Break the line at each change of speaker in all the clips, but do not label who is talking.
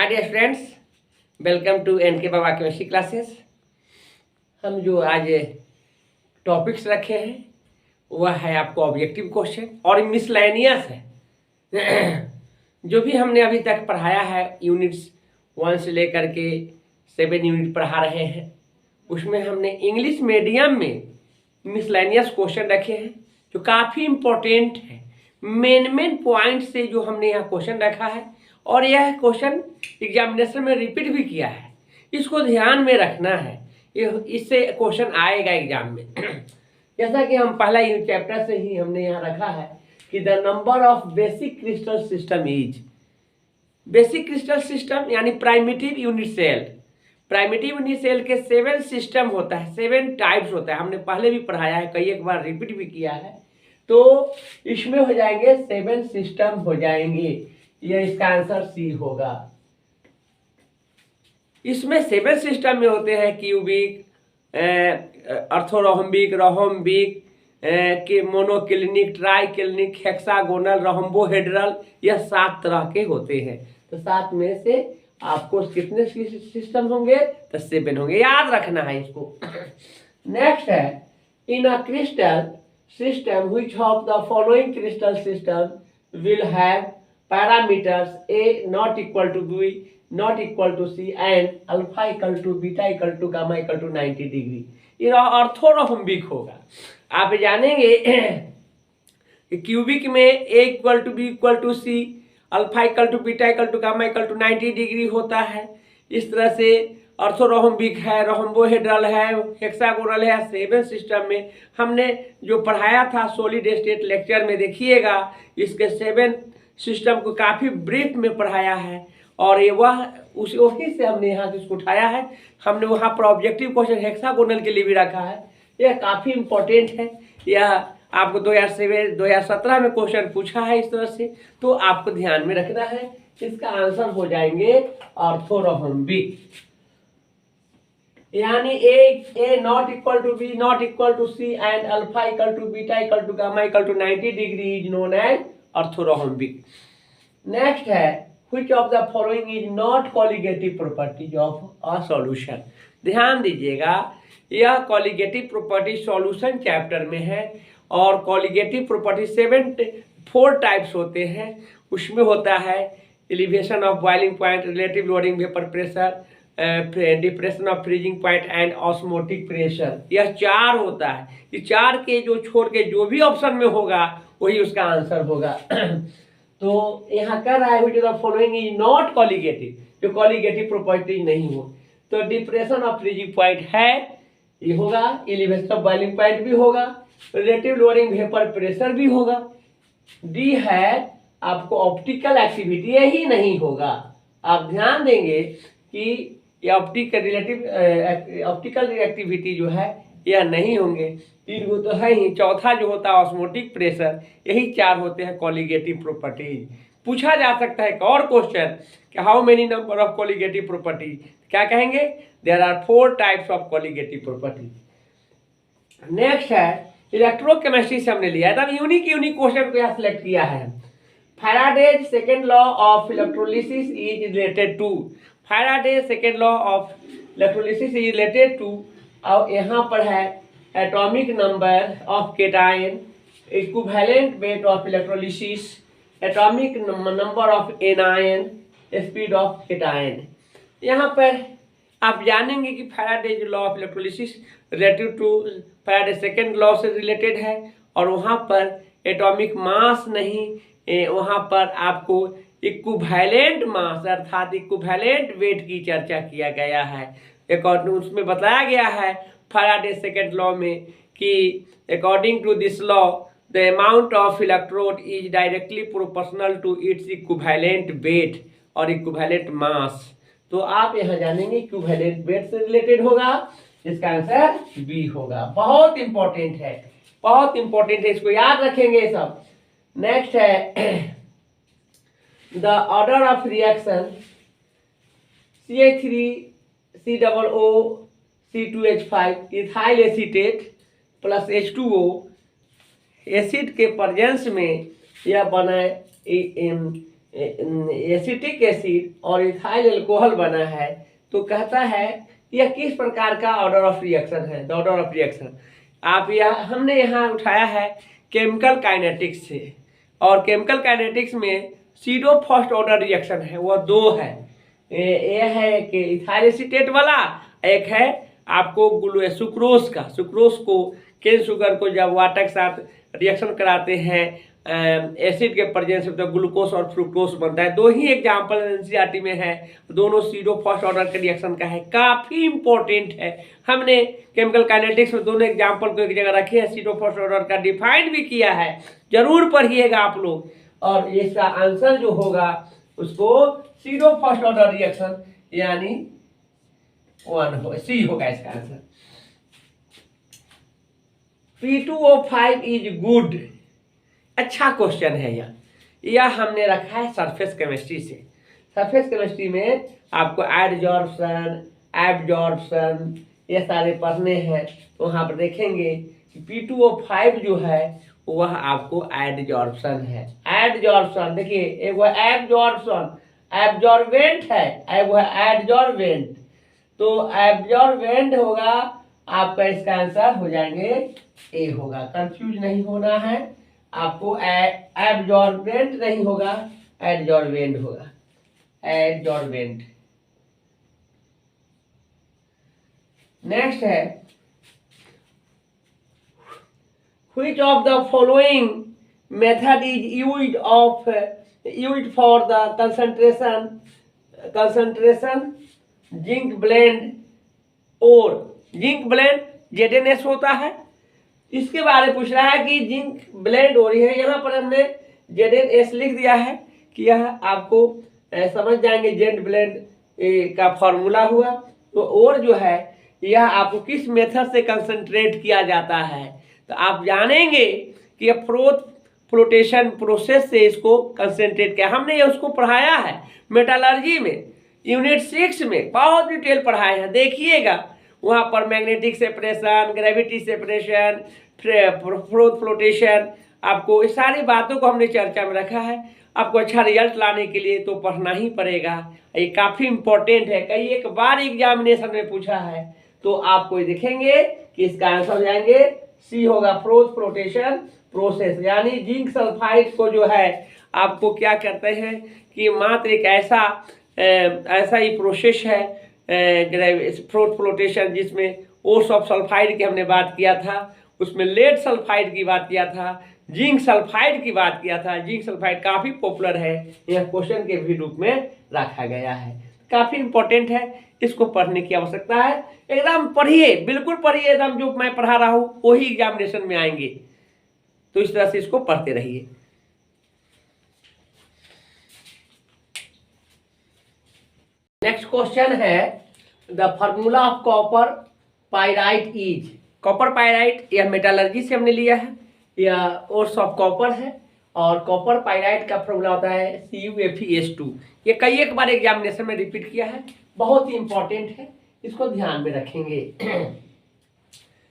Hi dear students, welcome to N K Baba chemistry classes. हम जो आज टॉपिक्स रखे हैं वह है आपको ऑब्जेक्टिव क्वेश्चन और मिसलेनियस है। जो भी हमने अभी तक पढ़ाया है यूनिट्स 1 से लेकर के 7 यूनिट पढ़ा रहे हैं, उसमें हमने इंग्लिश मीडियम में मिसलेनियस क्वेश्चन रखे हैं जो काफ़ी इम्पोर्टेंट है। मेन पॉइंट से जो हमने यहाँ क्वेश्चन रखा है और यह क्वेश्चन एग्जामिनेशन में रिपीट भी किया है, इसको ध्यान में रखना है। इससे क्वेश्चन आएगा एग्जाम में। जैसा कि हम पहला चैप्टर से ही हमने यहाँ रखा है कि the number of basic crystal system is. Basic crystal system यानी primitive unit cell. Primitive unit cell के 7 सिस्टम होता है, 7 टाइप्स होता है। हमने पहले भी पढ़ाया है, कई एक बार रिपीट भी किया है। तो इसमें हो जाएंगे 7 सिस्टम हो जाएंगे। ये इसका आंसर सी होगा। इसमें 7 सिस्टम में होते हैं क्यूबिक, अर्थोरोहम्बिक, रोहम्बिक, के मोनोक्लिनिक, ट्राइक्लिनिक, हेक्सागोनल, रोहम्बोहेड्रल, यह 7 तरह के होते हैं। तो 7 में से आपको कितने सिस्टम होंगे? तो 7 होंगे, याद रखना है इसको। नेक्स्ट है in a crystal system which of the following crystal system will have parameters A not equal to B not equal to C and alpha equal to beta equal to gamma equal to 90 degree. ये orthorhombic होगा। आप जानेंगे कि cubic में A equal to B equal to C, alpha equal to beta equal to gamma equal to 90 degree होता है। इस तरह से ऑर्थोरोहम्बिक है, रोहम्बोहेड्रल है, हेक्सागोनल है। 7 सिस्टम में हमने जो पढ़ाया था सॉलिड स्टेट लेक्चर में, देखिएगा इसके 7 सिस्टम को काफ़ी ब्रीफ में पढ़ाया है और ये वही से हमने यहाँ इसको उठाया है। हमने वहाँ पर ऑब्जेक्टिव क्वेश्चन हेक्सागोनल के लिए भी रखा है। यह काफ़ी इम्पोर्टेंट है। यह आपको 2017 में क्वेश्चन पूछा है इस तरह से, तो आपको ध्यान में रखना है। इसका आंसर हो जाएंगे ऑर्थोरोहम्बिक, यानी A not equal to B not equal to C and alpha equal to beta equal to gamma equal to 90 degree is known as orthorhombic. Next है which of the following is not colligative properties of a solution। ध्यान दीजिएगा, यह colligative property solution chapter में है और colligative property 4 types होते हैं। उसमें होता है elevation of boiling point, relative loading, vapour pressure, depression of freezing point and osmotic pressure. यह 4 होता है। ये 4 के जो छोड़ के जो भी ऑप्शन में होगा वही उसका आंसर होगा। तो यहाँ कर रहा है which of the following is not colligative, जो कॉलिगेटिव प्रॉपर्टी नहीं हो। तो डिप्रेशन ऑफ फ्रीजिंग पॉइंट है, ये होगा। एलिवेशन ऑफ बॉइलिंग पॉइंट भी होगा, रिलेटिव लोडिंग वेपर प्रेशर भी होगा। डी है आपको ऑप्टिकल एक्टिविटी, यही नहीं होगा। आप ध्यान देंगे कि ये ऑप्टिकल एक्टिविटी जो है यह नहीं होंगे। 3 गो तो है ही। चौथा जो होता है ऑस्मोटिक प्रेशर। यही 4 होते हैं कॉलिगेटिव प्रॉपर्टीज। पूछा जा सकता है एक और क्वेश्चन कि how many number of colligative property, क्या कहेंगे? There are 4 types of colligative property. Next है इलेक्ट्रोकेमिस्ट्री से हमने लिया है, तब यूनिक क्वेश्चन को यहाँ सेलेक्ट किया है। Faraday's second law of electrolysis is related to. Faraday's second law of electrolysis is related to, और यहाँ पर है atomic number of cation, equivalent weight of electrolysis, atomic number of anion, speed of cation. यहाँ पर आप जानेंगे कि Faraday's law of electrolysis related to Faraday second law से रिलेटेड है और वहाँ पर एटॉमिक मास नहीं, वहाँ पर आपको इक्विवेलेंट मास अर्थात इक्विवेलेंट वेट की चर्चा किया गया है। अकॉर्डिंग उसमें बताया गया है फैराडे सेकेंड लॉ में कि according to this law the amount of electrode is directly proportional to its equivalent weight और इक्विवेलेंट मास। तो आप यहाँ जानेंगे इक्विवेलेंट वेट से रिलेटेड होगा, इसका आंसर बी होगा। बहुत इंपॉर्टेंट है, बहुत इंपॉर्टेंट है, इसको याद रखेंगे सब। नेक्स्ट है the order of reaction CH3COO C2H5 ethyl acetate plus H2O acid के प्रेजेंस में यह बना एसिटिक एसिड और इथाइल अल्कोहल बना है, तो कहता है यह किस प्रकार का ऑर्डर ऑफ रिएक्शन है, द ऑर्डर ऑफ रिएक्शन। आप हमने यहाँ उठाया है केमिकल काइनेटिक्स से, और केमिकल काइनेटिक्स में सीडो फर्स्ट ऑर्डर रिएक्शन है, वह दो है। ये है कि इथाइल एसीटेट वाला, एक है आपको सुक्रोज का। सुक्रोज को, केन शुगर को जब वाटर के साथ रिएक्शन कराते हैं एसिड के प्रेजेंस में, तो ग्लूकोज और फ्रुक्टोज बनता है। दो ही एग्जाम्पल एनसीईआरटी में है, दोनों सीडो फर्स्ट ऑर्डर के रिएक्शन का है, काफी इंपॉर्टेंट है। हमने केमिकल काइनेटिक्स में दोनों एग्जाम्पल को एक जगह रखे हैं, सीडो फर्स्ट ऑर्डर का डिफाइंड भी किया है, जरूर पढ़िएगा आप लोग। और इसका आंसर जो होगा उसको सीडो फर्स्ट ऑर्डर रिएक्शन यानी 1 हो, सी होगा इसका आंसर। P2O5 इज गुड, अच्छा क्वेश्चन है यह हमने रखा है सरफेस केमिस्ट्री से। सरफेस केमिस्ट्री में आपको एडजॉर्प्शन, एब्जॉर्प्शन ये सारे पढ़ने हैं, तो वहाँ पर देखेंगे कि P2O5 जो है वह आपको एडजॉर्प्शन है। एडजॉर्प्शन देखिए, एक वो एब्जॉर्प्शन एब्जॉर्बेंट है, एक वो एडजॉर्बेंट, तो एब्जॉर्बेंट होगा आपका, इसका आंसर हो जाएंगे ए होगा। कंफ्यूज नहीं होना है आपको, एब्जॉर्बेंट नहीं होगा, एडजॉर्बेंट होगा, एडजॉर्बेंट। नेक्स्ट है which of the following method is used for the concentration zinc blende और जिंक ब्लेंड ZnS होता है। इसके बारे में पूछ रहा है कि जिंक ब्लेंड हो रही है, यहाँ पर हमने ZnS लिख दिया है कि यह आपको समझ जाएंगे जिंक ब्लेंड का फॉर्मूला हुआ। तो और जो है यह आपको किस मेथड से कंसंट्रेट किया जाता है, तो आप जानेंगे कि यह फ्लोटेशन प्रोसेस से इसको कंसंट्रेट किया। हमने ये उसको पढ़ाया है मेटालर्जी में, यूनिट 6 में बहुत डिटेल पढ़ाए हैं, देखिएगा वहाँ पर magnetic separation, gravity separation, flotation, आपको इस सारी बातों को हमने चर्चा में रखा है। आपको अच्छा रिजल्ट लाने के लिए तो पढ़ना ही पड़ेगा, ये काफ़ी इंपॉर्टेंट है, कई एक बार एग्जामिनेशन में पूछा है। तो आपको देखेंगे कि इसका आंसर हो जाएंगे सी होगा, फ्लोटेशन प्रोसेस। यानी जिंक सल्फाइड को जो है आपको क्या करते हैं कि मात्र एक ऐसा ही प्रोसेस है फ्लोटेशन, जिसमें ओर्स ऑफ सल्फाइड की हमने बात किया था, उसमें लेड सल्फाइड की बात किया था, जिंक सल्फाइड की बात किया था। जिंक सल्फाइड काफ़ी पॉपुलर है, यह क्वेश्चन के भी रूप में रखा गया है, काफ़ी इंपॉर्टेंट है, इसको पढ़ने की आवश्यकता है। एकदम पढ़िए, बिल्कुल पढ़िए, एकदम जो मैं पढ़ा रहा हूँ वही एग्जामिनेशन में आएंगे, तो इस तरह से इसको पढ़ते रहिए। नेक्स्ट क्वेश्चन है the formula of copper pyrite is. Copper pyrite यह मेटालर्जी से हमने लिया है, यह ओर्स ऑफ कॉपर है, और कॉपर पाइराइट का फॉर्मूला होता है CuFeS2। ये कई एक बार एग्जामिनेशन में रिपीट किया है, बहुत ही इंपॉर्टेंट है, इसको ध्यान में रखेंगे।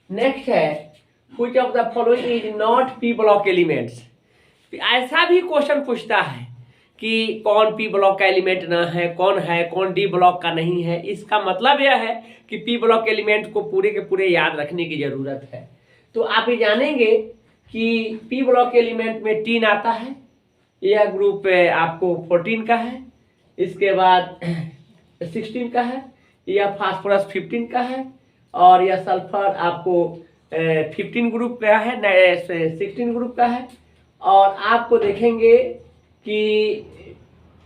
नेक्स्ट है which of the following is not P block elements. ऐसा भी क्वेश्चन पूछता है कि कौन पी ब्लॉक का एलिमेंट ना है, कौन डी ब्लॉक का नहीं है। इसका मतलब यह है कि पी ब्लॉक एलिमेंट को पूरे के पूरे याद रखने की जरूरत है। तो आप ये जानेंगे कि पी ब्लॉक एलिमेंट में टीन आता है, यह ग्रुप आपको 14 का है, इसके बाद 16 का है, यह फास्फोरस 15 का है, और यह सल्फर आपको 15 ग्रुप का है, 16 ग्रुप का है। और आपको देखेंगे कि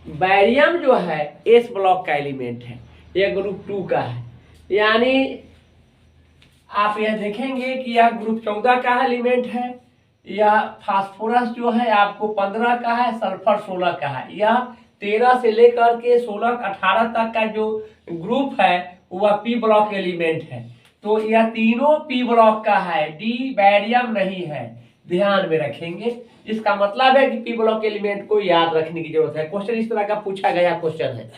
बैरियम जो है एस ब्लॉक का एलिमेंट है, यह ग्रुप 2 का है। यानी आप यह देखेंगे कि यह ग्रुप 14 का एलिमेंट है, यह फास्फोरस जो है आपको 15 का है, सल्फर 16 का है। यह 13 से लेकर के 16-18 तक का जो ग्रुप है वह पी ब्लॉक एलिमेंट है। तो यह तीनों पी ब्लॉक का है, डी बैरियम नहीं है, ध्यान में रखेंगे। इसका मतलब है कि पी ब्लॉक एलिमेंट को याद रखने की जरूरत है, क्वेश्चन इस तरह का पूछा गया क्वेश्चन है।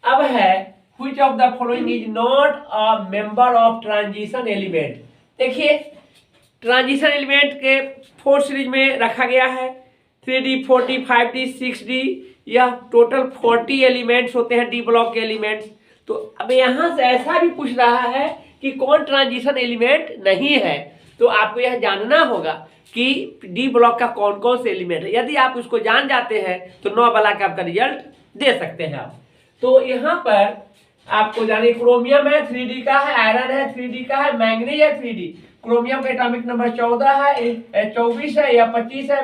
अब है which of the following is not a member of transition element. देखिए ट्रांजिशन एलिमेंट के 4 सीरीज में रखा गया है, 3D, 4D, 5D, 6D, यह टोटल 40 एलिमेंट्स होते हैं डी ब्लॉक के एलिमेंट्स। तो अब यहाँ से ऐसा भी पूछ रहा है कि कौन ट्रांजिशन एलिमेंट नहीं है, तो आपको यह जानना होगा कि डी ब्लॉक का कौन कौन से एलिमेंट है। यदि आप उसको जान जाते हैं तो 9 वाला का आपका रिजल्ट दे सकते हैं आप। तो यहाँ पर आपको जानिए क्रोमियम है 3D का है, आयरन है 3D का है, मैंगनीज है 3D। क्रोमियम का एटॉमिक नंबर 14 है, 24 है या 25 है,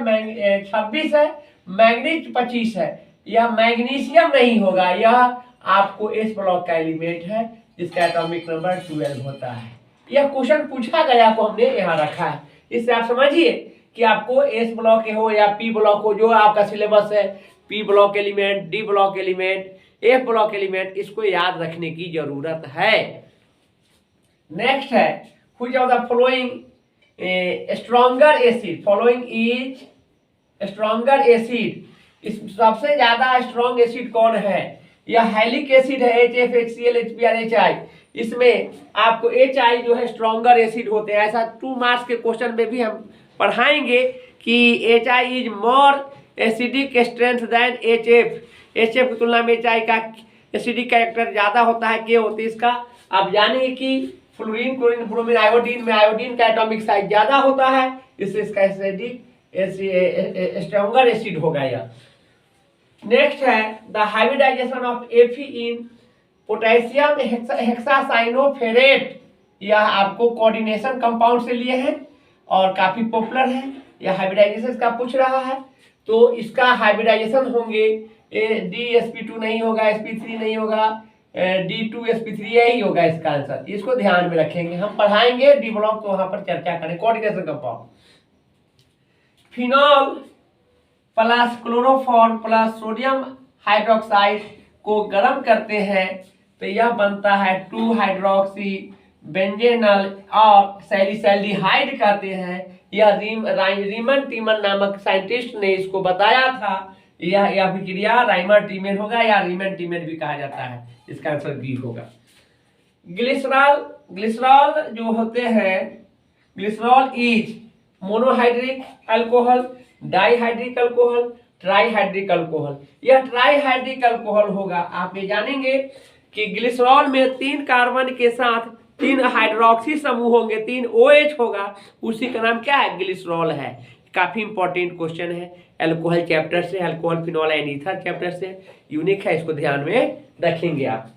26 है, मैंगनीज 25 है। यह मैग्नीशियम नहीं होगा, यह आपको एस ब्लॉक का एलिमेंट है जिसका एटॉमिक नंबर 12 होता है। यह क्वेश्चन पूछा गया को हमने यहाँ रखा है। इससे आप समझिए कि आपको एस ब्लॉक हो या पी ब्लॉक हो, जो आपका सिलेबस है, P block element, D block element, F block element, इसको याद रखने की जरूरत है। नेक्स्ट है which of the following stronger acid, following is stronger acid, इस सबसे ज्यादा स्ट्रॉन्ग एसिड कौन है? यह हैलिक एसिड है, HF, HCl, HBr, HI। इसमें आपको HI जो है स्ट्रॉन्गर एसिड होते हैं। ऐसा 2 मार्क्स के क्वेश्चन में भी हम पढ़ाएंगे कि HI is more acidic strength than HF। HF की तुलना में HI का एसिडिक कैरेक्टर ज्यादा होता है। क्या होती है इसका? आप जानेंगे कि फ्लोरीन, क्लोरीन, ब्रोमीन, आयोडीन में आयोडीन का एटॉमिक साइज ज्यादा होता है, इससे इसका एसिडिक स्ट्रॉन्गर एसिड होगा यह। नेक्स्ट है the hybridization of Fe in potassium hexacyanoferrate. यह आपको कोऑर्डिनेशन कंपाउंड से लिए हैं और काफी पॉपुलर है। यह हाइब्रिडाइजेशन का पूछ रहा है, तो इसका हाइब्रिडाइजेशन होंगे DsP2 नहीं होगा, sp3 नहीं होगा, D2sp3 यही होगा इसका आंसर। इसको ध्यान में रखेंगे, हम पढ़ाएंगे डी ब्लॉक तो वहां पर चर्चा करें। Coordination compound phenol plus chloroform plus sodium hydroxide को गर्म करते हैं तो यह बनता है 2 हाइड्रोक्सी बेंजेनल और सैलिसैल्डिहाइड कहते हैं। यह रीमन टीमन नामक साइंटिस्ट ने इसको बताया था। यह अभिक्रिया राइमर टीमेन होगा या रीमन टीमेन भी कहा जाता है। इसका आंसर बी होगा। ग्लिसरॉल जो होते हैं, glycerol is monohydric alcohol, dihydric alcohol, trihydric alcohol. यह ट्राइहाइड्रिक अल्कोहल होगा। आप ये जानेंगे कि ग्लिसरॉल में 3 कार्बन के साथ 3 हाइड्रोक्सी समूह होंगे, 3 OH होगा, उसी का नाम क्या है? ग्लिसरॉल है। काफी इंपॉर्टेंट क्वेश्चन है अल्कोहल चैप्टर से, alcohol phenol and ether chapter से, यूनिक है, इसको ध्यान में रखेंगे आप।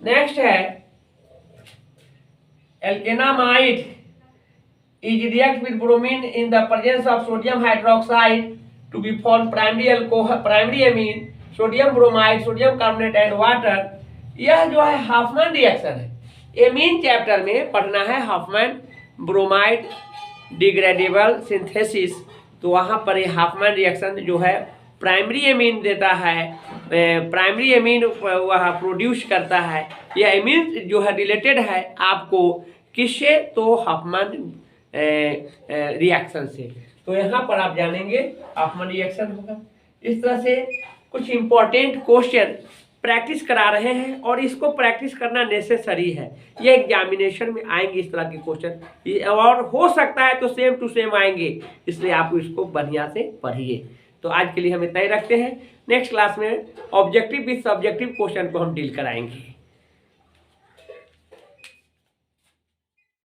नेक्स्ट है एल्केनामाइड is react with bromine in the presence of sodium hydroxide to be form primary alcohol, primary amine, sodium bromide, sodium carbonate and water। यह जो है हाफमैन रिएक्शन है। एमीन चैप्टर में पढ़ना है हाफमैन ब्रोमाइड डिग्रेडेबल सिंथेसिस। तो वहाँ पर ये हाफमैन रिएक्शन जो है प्राइमरी एमीन देता है, प्राइमरी एमीन वह प्रोड्यूस करता है। यह एमीन जो है रिलेटेड है आपको किससे? तो हाफमैन रिएक्शन से। तो यहाँ पर आप जानेंगे हाफमैन रिएक्शन होगा। इस तरह से कुछ इंपॉर्टेंट क्वेश्चन प्रैक्टिस करा रहे हैं और इसको प्रैक्टिस करना नेसेसरी है। ये एग्जामिनेशन में आएंगे इस तरह के क्वेश्चन, और हो सकता है तो सेम टू सेम आएंगे, इसलिए आप इसको बढ़िया से पढ़िए। तो आज के लिए हम इतना ही रखते हैं। नेक्स्ट क्लास में ऑब्जेक्टिव विद सब्जेक्टिव क्वेश्चन को हम डील कराएंगे।